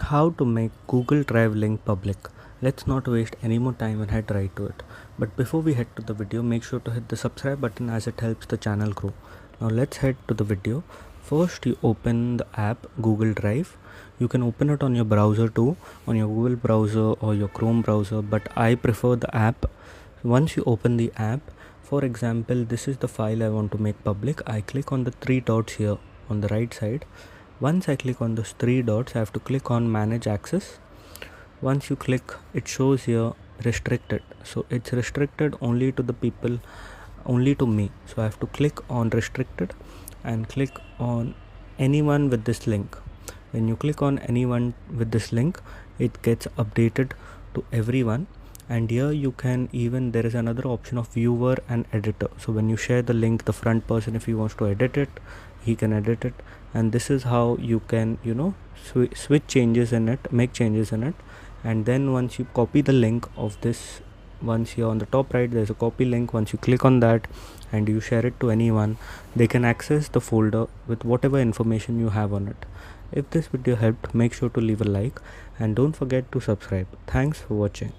How to make Google Drive link public. Let's not waste any more time and head right to it. But before we head to the video, make sure to hit the subscribe button as it helps the channel grow. Now let's head to the video. First you open the app Google Drive. You can open it on your browser too, on your Google browser or your Chrome browser, but I prefer the app. Once you open the app, for example, this is the file I want to make public. I click on the three dots here on the right side. Once I click on those three dots, I have to click on manage access. Once you click, it shows here restricted. So it's restricted only to the people, only to me. So I have to click on restricted and click on anyone with this link. When you click on anyone with this link, it gets updated to everyone. And here you can even, there is another option of viewer and editor. So when you share the link, the front person, if he wants to edit it, he can edit it. And this is how you can switch changes in it, make changes in it. And then once you copy the link of this, once here on the top right there's a copy link, once you click on that and you share it to anyone, they can access the folder with whatever information you have on it. If this video helped, make sure to leave a like and don't forget to subscribe. Thanks for watching.